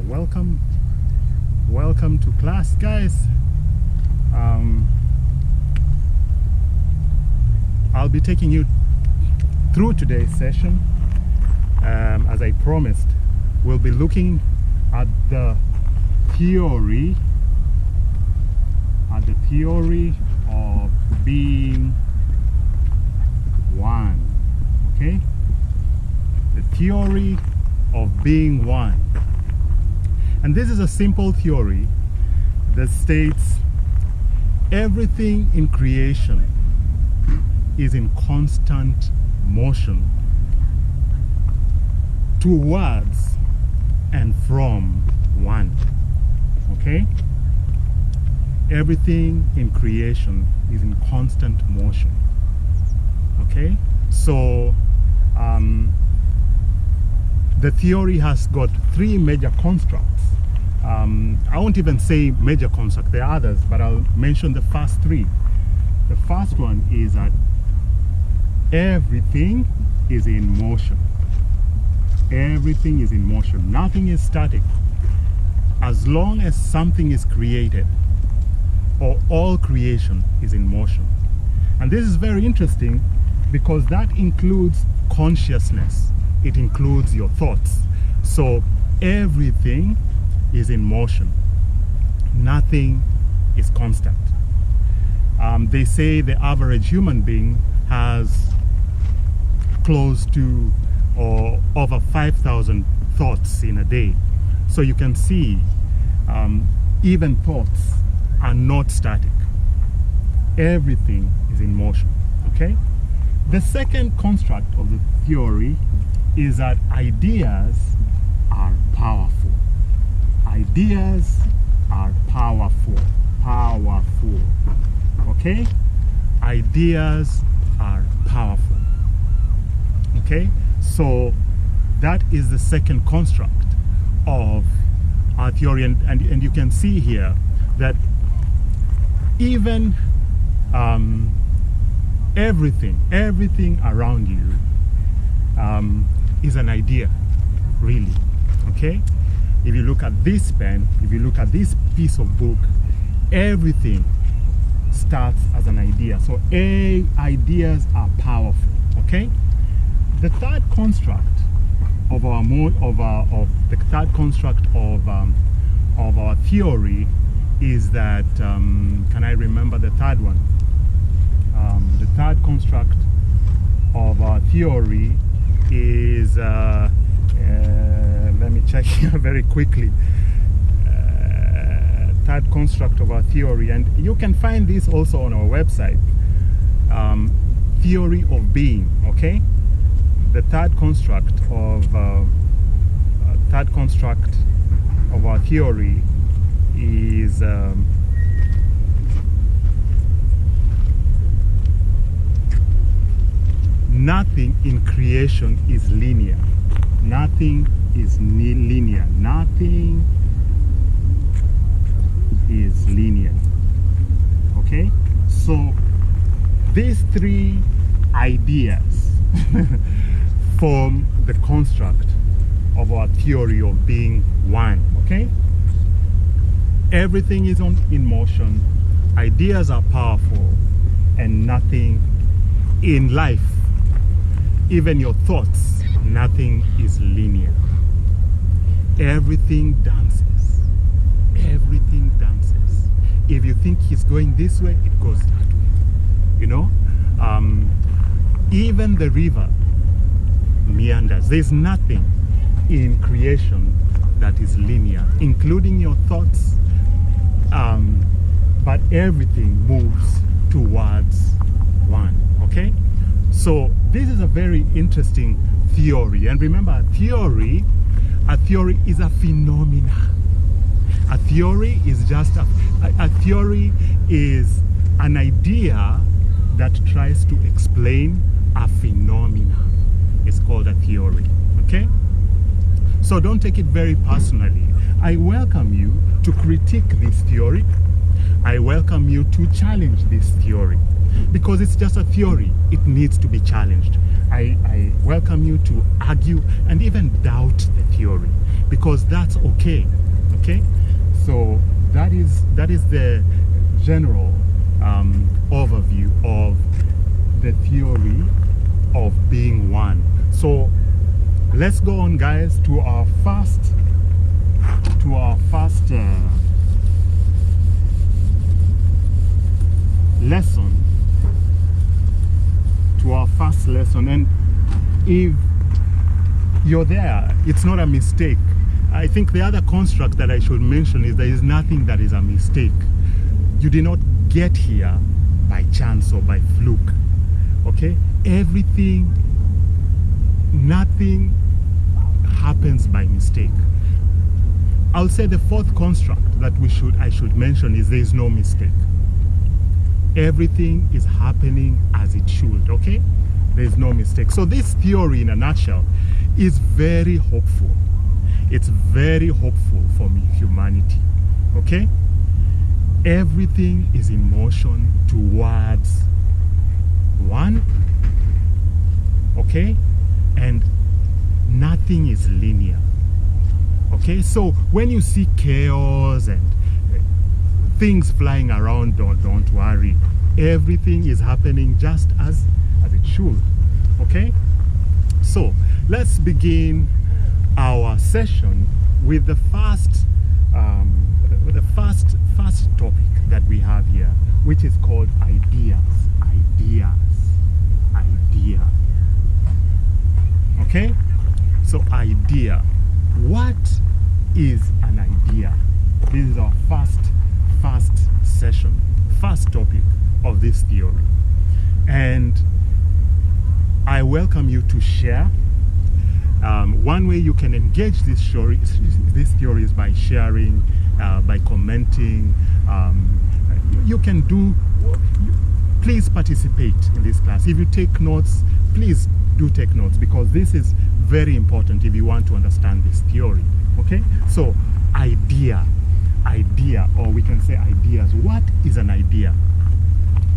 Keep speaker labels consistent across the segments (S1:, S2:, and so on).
S1: welcome to class, guys. I'll be taking you through today's session. As I promised, we'll be looking at the theory of being one. Okay, the theory of being one. And this is a simple theory that states everything in creation is in constant motion towards and from one. Okay? Everything in creation is in constant motion. Okay? So the theory has got three major constructs. I won't even say major construct, there are others, but I'll mention the first three. The first one is that everything is in motion. Everything is in motion. Nothing is static. As long as something is created, or all creation is in motion. And this is very interesting because that includes consciousness. It includes your thoughts. So everything is in motion. Nothing is constant. They say the average human being has close to or over 5,000 thoughts in a day. So you can see even thoughts are not static. Everything is in motion. Okay? The second construct of the theory is that ideas are powerful. Ideas are powerful. Powerful. Okay? Ideas are powerful. Okay? So that is the second construct of our theory. And you can see here that even everything around you is an idea, really. Okay? If you look at this pen, if you look at this piece of book, everything starts as an idea. So ideas are powerful. Okay? The third construct of our theory is that can I remember the third one? The third construct of our theory is let me check here very quickly. Third construct of our theory, and you can find this also on our website. Theory of being. Okay, the third construct of our theory is nothing in creation is linear. Nothing is linear. Nothing is linear. Okay? So these three ideas form the construct of our theory of being one. Okay? Everything is in motion. Ideas are powerful, and nothing in life, even your thoughts, nothing is linear. Everything dances. Everything dances. If you think he's going this way, it goes that way. You know? Even the river meanders. There's nothing in creation that is linear, including your thoughts. But everything moves towards one. Okay? So this is a very interesting theory. And remember, a theory is a phenomena. A theory is just a theory is an idea that tries to explain a phenomena. It's called a theory. Okay? So don't take it very personally. I welcome you to critique this theory. I welcome you to challenge this theory, because it's just a theory. It needs to be challenged. I welcome you to argue and even doubt the theory. because that's okay. Okay, so that is the general overview of the theory of being one. So let's go on, guys, to our first lesson. And if you're there, it's not a mistake. I think the other construct that I should mention is there is nothing that is a mistake. You did not get here by chance or by fluke. Okay, nothing happens by mistake. I'll say the fourth construct that I should mention is there is no mistake. Everything is happening as it should. Okay, there is no mistake. So this theory, in a nutshell, is very hopeful. It's very hopeful for humanity. Okay, everything is in motion towards one. Okay, and nothing is linear. Okay, so when you see chaos and things flying around, don't worry. Everything is happening just as it should. Okay, so let's begin our session with the first topic that we have here, which is called ideas. Okay, so idea. What is an idea? This is our first session, first topic of this theory, and I welcome you to share. One way you can engage this theory is by sharing, by commenting. You can please participate in this class. If you take notes, please do take notes, because this is very important if you want to understand this theory. Okay, so idea, or we can say ideas. What is an idea?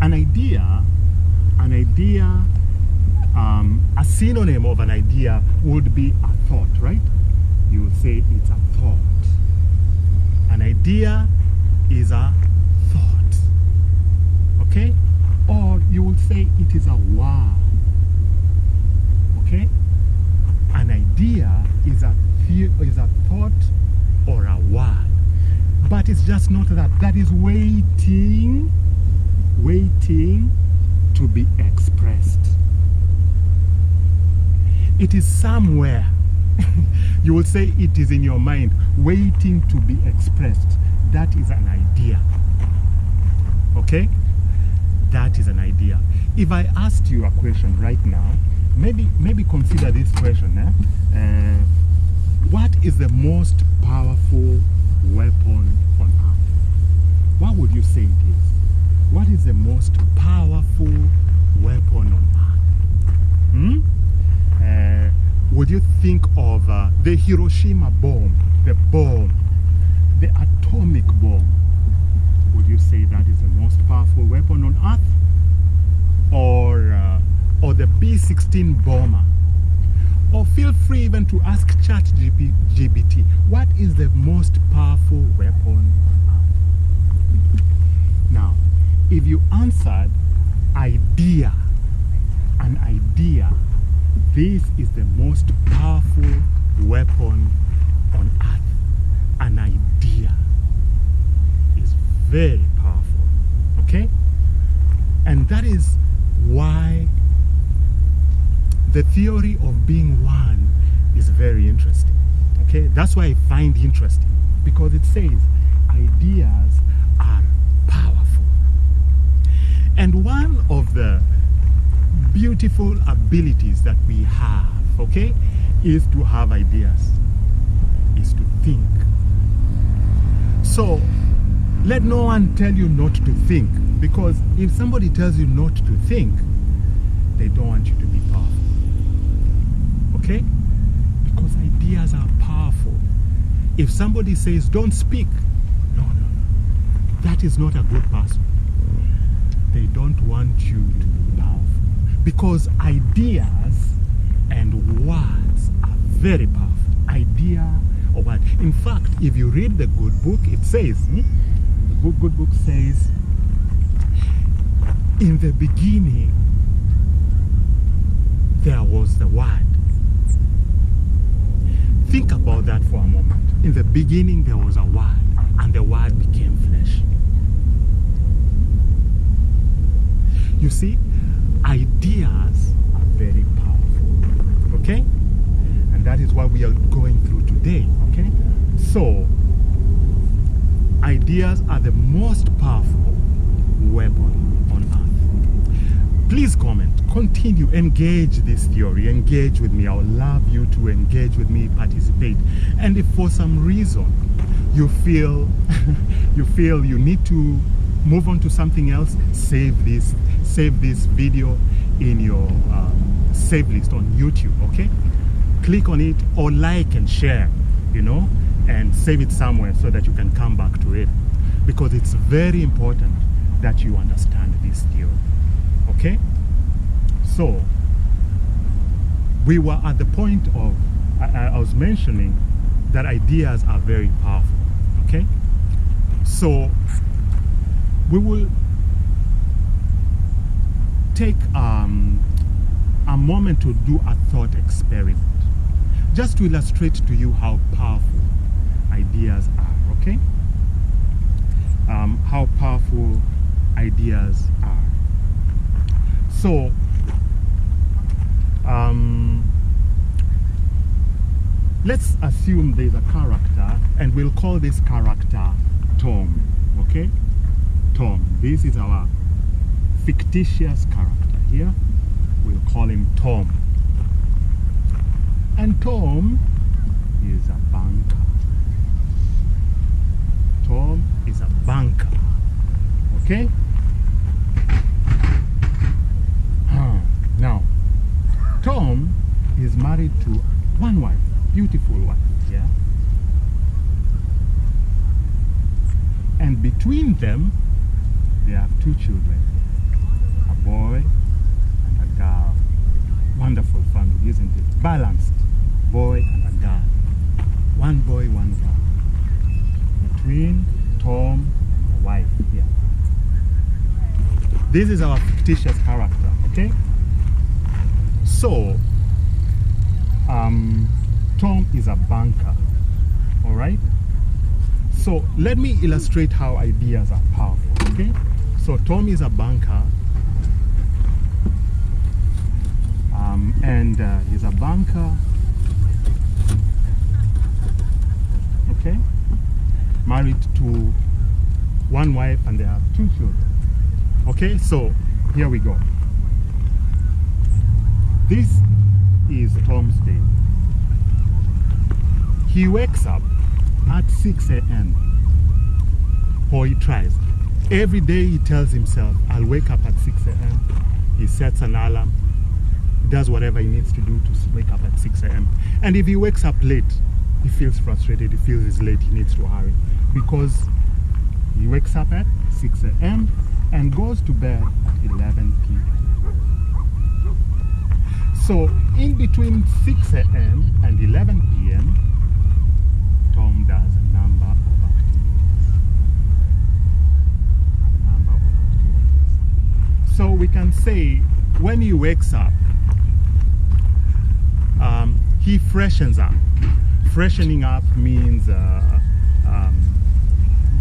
S1: An idea, a synonym of an idea would be a thought, right? You would say it's a thought. An idea is a thought. Okay? Or you would say it is a word. Okay? An idea is a thought or a word. But it's just not that. That is waiting to be expressed. It is somewhere. You will say it is in your mind, waiting to be expressed. That is an idea. Okay? That is an idea. If I asked you a question right now, maybe consider this question. What is the most powerful weapon on earth? What would you say it is? What is the most powerful weapon on earth? Would you think of the Hiroshima bomb, the atomic bomb? Would you say that is the most powerful weapon on earth? Or the B-16 bomber? Or feel free even to ask ChatGPT, what is the most powerful weapon on earth? Now, if you answered idea, an idea, this is the most powerful weapon on earth. An idea is very powerful. Okay? And that is why the theory of being one is very interesting. Okay? That's why I find interesting, because it says ideas are powerful. And one of the beautiful abilities that we have, okay, is to have ideas, is to think. So let no one tell you not to think, because if somebody tells you not to think, they don't want you to be powerful. Okay? Because ideas are powerful. If somebody says don't speak, no, that is not a good person. They don't want you to be powerful. Because ideas and words are very powerful. or what. In fact, if you read the good book, it says, the good book says, in the beginning, there was the Word. Think about that for a moment. In the beginning, there was a Word, and the Word became flesh. You see, ideas are very powerful, okay? And that is what we are going through today, okay? So, ideas are the most powerful weapon on earth. Please comment, continue, engage this theory, engage with me. I would love you to engage with me, participate. And if for some reason you feel you need to move on to something else, save this video in your save list on YouTube, okay? Click on it or like and share, and save it somewhere so that you can come back to it, because it's very important that you understand this theory, okay? So we were at the point of I was mentioning that ideas are very powerful, okay? So we will take a moment to do a thought experiment, just to illustrate to you how powerful ideas are, okay? How powerful ideas are. So, let's assume there's a character, and we'll call this character Tom, okay? Tom. This is our fictitious character here. We'll call him Tom. And Tom is a banker. Tom is a banker. Okay? Now, Tom is married to one wife, beautiful wife, yeah? And between them, they have two children, a boy and a girl. Wonderful family, isn't it? Balanced, boy and a girl. One boy, one girl. Between Tom and the wife here. This is our fictitious character, okay? So, Tom is a banker, all right? So let me illustrate how ideas are powerful, okay? So Tom is a banker, and he's a banker, okay? Married to one wife, and they have two children. Okay, so here we go. This is Tom's day. He wakes up at 6 a.m. or he tries. Every day he tells himself, I'll wake up at 6 a.m. He sets an alarm, does whatever he needs to do to wake up at 6 a.m. And if he wakes up late, he feels frustrated, he feels it's late, he needs to hurry, because he wakes up at 6 a.m. and goes to bed at 11 p.m. So in between 6 a.m. and 11 p.m., Tom does a number of activities. So we can say when he wakes up, he freshens up. Freshening up means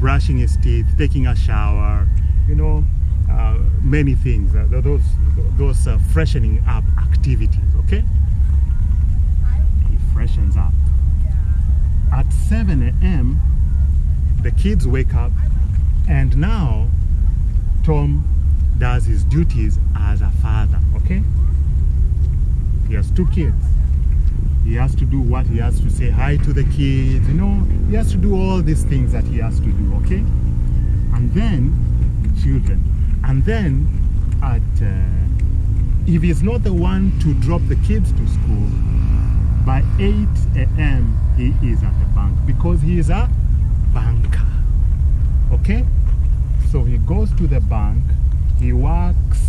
S1: brushing his teeth, taking a shower, many things, those freshening up activities, okay? He freshens up. At 7 a.m., the kids wake up, and now Tom does his duties as a father, okay? He has two kids. He has to do what? He has to say hi to the kids, he has to do all these things that he has to do, okay? And then, children. And then, if he's not the one to drop the kids to school, by 8 a.m. he is at the bank, because he is a banker, okay? So he goes to the bank, he works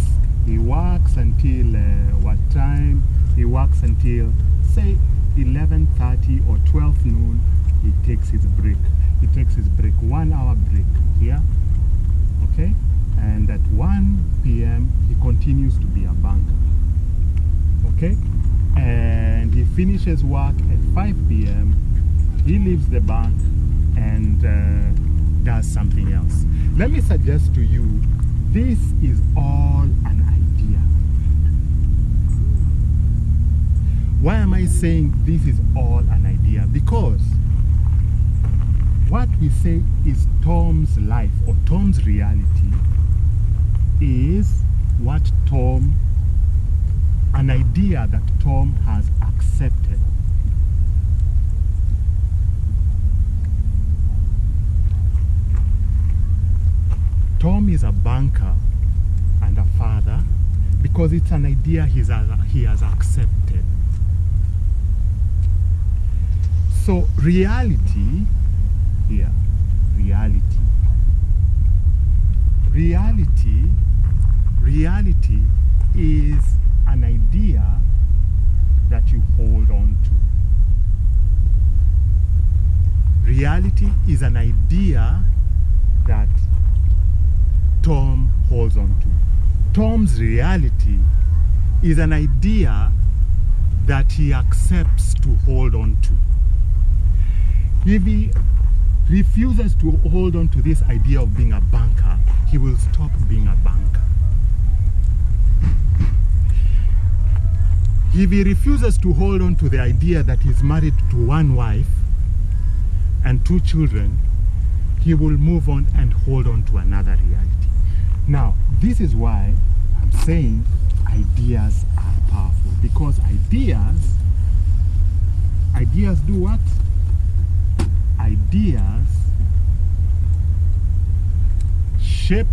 S1: until what time? He works until, say, 11:30 or 12 noon, he takes his break. He takes his break, 1 hour break here. Okay? And at 1 p.m. he continues to be a banker. Okay? And he finishes work at 5 p.m. He leaves the bank and does something else. Let me suggest to you, this is all an idea. Why am I saying this is all an idea? Because what we say is Tom's life or Tom's reality is what Tom, an idea that Tom has accepted. Tom is a banker and a father because it's an idea he has accepted. So reality here, reality is an idea that you hold on to. Reality is an idea that Tom holds on to. Tom's reality is an idea that he accepts to hold on to. If he refuses to hold on to this idea of being a banker, he will stop being a banker. If he refuses to hold on to the idea that he's married to 1 wife and 2 children, he will move on and hold on to another reality. Now, this is why I'm saying ideas are powerful, because ideas do what? Ideas shape